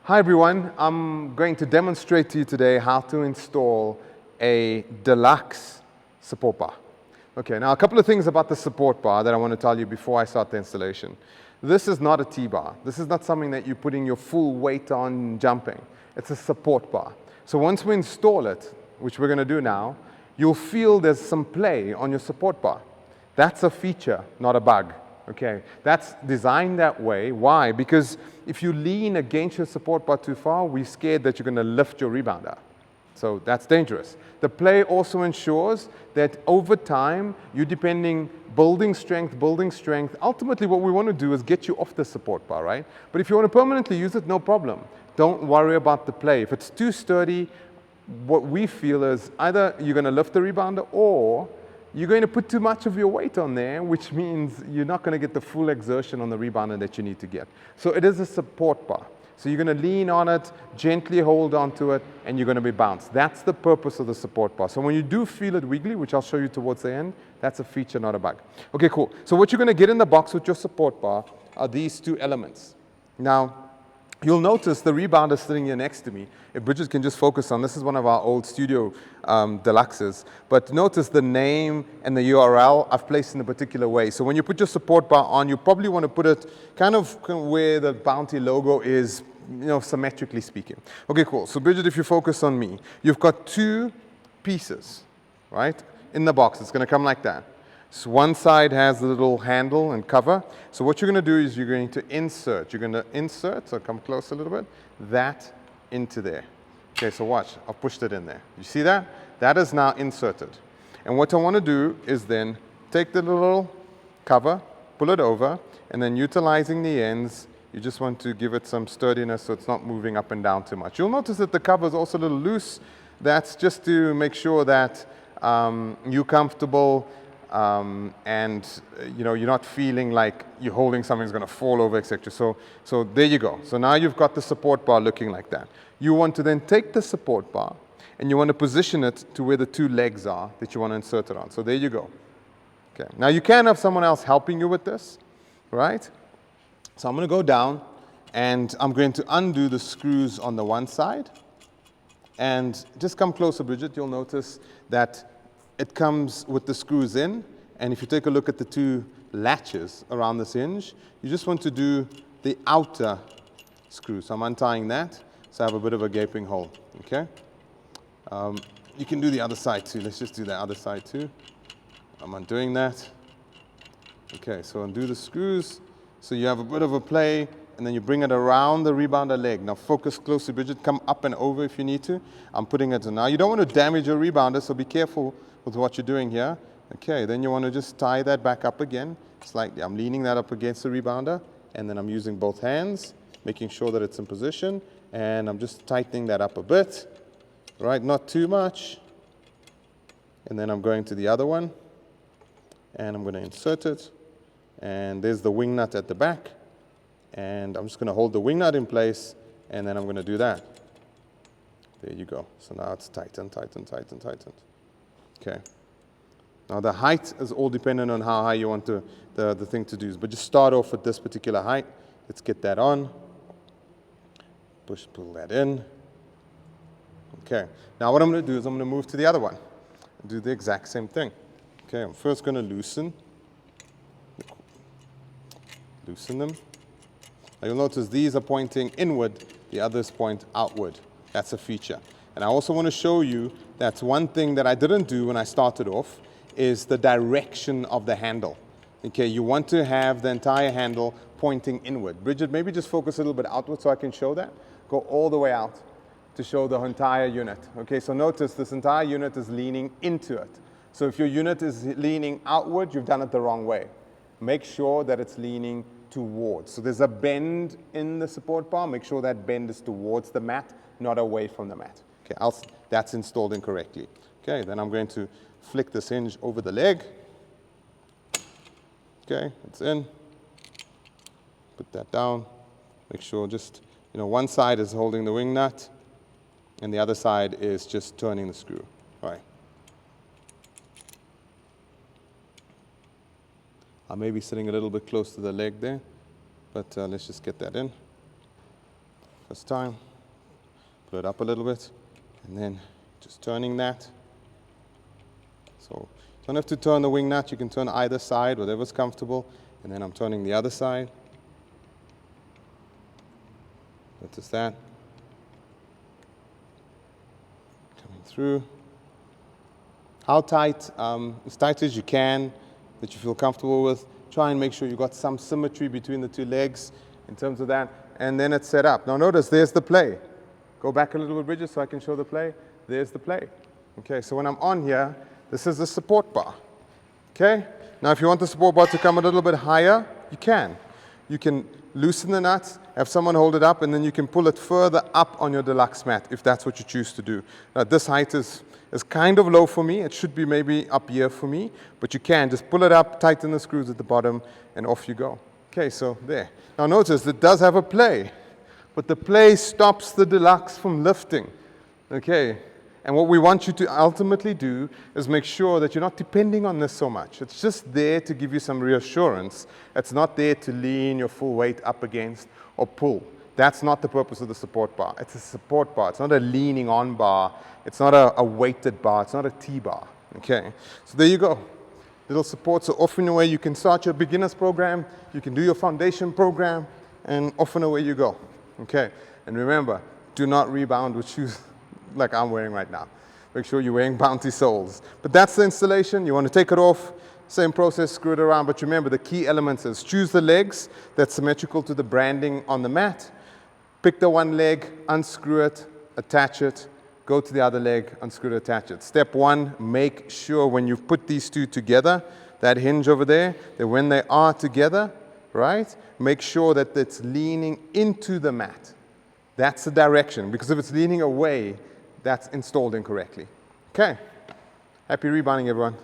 Hi everyone, I'm going to demonstrate to you today how to install a deluxe support bar. Okay, now a couple of things about the support bar that I want to tell you before I start the installation. This is not a T-bar. This is not something that you're putting your full weight on jumping. It's a support bar. So once we install it, which we're going to do now, you'll feel there's some play on your support bar. That's a feature, not a bug. Okay, that's designed that way. Why? Because if you lean against your support bar too far, we're scared that you're going to lift your rebounder. So that's dangerous. The play also ensures that over time, you're building strength. Ultimately, what we want to do is get you off the support bar, right? But if you want to permanently use it, no problem. Don't worry about the play. If it's too sturdy, what we feel is either you're going to lift the rebounder or you're going to put too much of your weight on there, which means you're not going to get the full exertion on the rebounder that you need to get. So it is a support bar. So you're going to lean on it, gently hold onto it, and you're going to be bounced. That's the purpose of the support bar. So when you do feel it wiggly, which I'll show you towards the end, that's a feature, not a bug. Okay, cool. So what you're going to get in the box with your support bar are these two elements. Now, you'll notice the rebounder sitting here next to me. If Bridget can just focus on, this is one of our old studio deluxes. But notice the name and the URL I've placed in a particular way. So when you put your support bar on, you probably want to put it kind of where the Bounty logo is, symmetrically speaking. Okay, cool. So Bridget, if you focus on me, you've got two pieces, right, in the box. It's going to come like that. So one side has the little handle and cover. So what you're going to do is you're going to insert. You're going to insert, so come close a little bit, that into there. Okay, so watch. I've pushed it in there. You see that? That is now inserted. And what I want to do is then take the little cover, pull it over, and then utilizing the ends, you just want to give it some sturdiness so it's not moving up and down too much. You'll notice that the cover is also a little loose. That's just to make sure that you're comfortable and you're not feeling like you're holding something's going to fall over, etc. So there you go. So now you've got the support bar looking like that. You want to then take the support bar and you want to position it to where the two legs are that you want to insert it on. So there you go. Okay. Now you can have someone else helping you with this, right? So I'm going to go down and I'm going to undo the screws on the one side. And just come closer, Bridget. You'll notice that it comes with the screws in, and if you take a look at the two latches around this hinge, you just want to do the outer screw. So I'm untying that, so I have a bit of a gaping hole, okay? You can do the other side too. Let's just do the other side too. I'm undoing that. Okay, so undo the screws, so you have a bit of a play, and then you bring it around the rebounder leg. Now focus closely, Bridget. Come up and over if you need to. I'm putting it in. Now you don't want to damage your rebounder, so be careful with what you're doing here. Okay, then you want to just tie that back up again. Slightly. I'm leaning that up against the rebounder, and then I'm using both hands, making sure that it's in position, and I'm just tightening that up a bit, right? Not too much. And then I'm going to the other one, and I'm going to insert it, and there's the wing nut at the back, and I'm just going to hold the wing nut in place, and then I'm going to do that. There you go. So now it's tightened. Okay. Now the height is all dependent on how high you want the thing to do. But just start off with this particular height. Let's get that on. Pull that in. Okay. Now what I'm going to do is I'm going to move to the other one and do the exact same thing. Okay. I'm first going to loosen them. Now you'll notice these are pointing inward. The others point outward. That's a feature. And I also want to show you that's one thing that I didn't do when I started off is the direction of the handle. Okay, you want to have the entire handle pointing inward. Bridget, maybe just focus a little bit outward so I can show that. Go all the way out to show the entire unit. Okay, so notice this entire unit is leaning into it. So if your unit is leaning outward, you've done it the wrong way. Make sure that it's leaning towards. So there's a bend in the support bar. Make sure that bend is towards the mat, not away from the mat. Okay, else that's installed incorrectly. Okay, then I'm going to flick this hinge over the leg. Okay, it's in. Put that down. Make sure just, one side is holding the wing nut and the other side is just turning the screw. All right. I may be sitting a little bit close to the leg there, but let's just get that in. First time, pull it up a little bit, and then just turning that. So you don't have to turn the wing nut, you can turn either side, whatever's comfortable, and then I'm turning the other side. Notice that. Coming through. How tight? As tight as you can, that you feel comfortable with. Try and make sure you've got some symmetry between the two legs in terms of that. And then it's set up. Now notice, there's the play. Go back a little bit, Bridget, so I can show the play. There's the play. Okay, so when I'm on here, this is the support bar. Okay? Now if you want the support bar to come a little bit higher, you can. You can loosen the nuts, have someone hold it up, and then you can pull it further up on your deluxe mat if that's what you choose to do. Now this height is kind of low for me. It should be maybe up here for me, but you can just pull it up, tighten the screws at the bottom, and off you go. Okay, so there. Now notice it does have a play, but the play stops the deluxe from lifting. Okay, and what we want you to ultimately do is make sure that you're not depending on this so much. It's just there to give you some reassurance. It's not there to lean your full weight up against or pull. That's not the purpose of the support bar. It's a support bar. It's not a leaning on bar. It's not a weighted bar. It's not a T-bar. Okay, so there you go. Little support. So off and away you can start your beginner's program. You can do your foundation program, and off and away you go. Okay, and remember, do not rebound with shoes like I'm wearing right now. Make sure you're wearing bounty soles. But that's the installation. You want to take it off, same process, screw it around. But remember, the key elements is choose the legs that's symmetrical to the branding on the mat. Pick the one leg, unscrew it, attach it, go to the other leg, unscrew it, attach it. Step one, make sure when you put these two together, that hinge over there, that when they are together, right, make sure that it's leaning into the mat. That's the direction, because if it's leaning away, that's installed incorrectly. Okay, happy rebounding, everyone.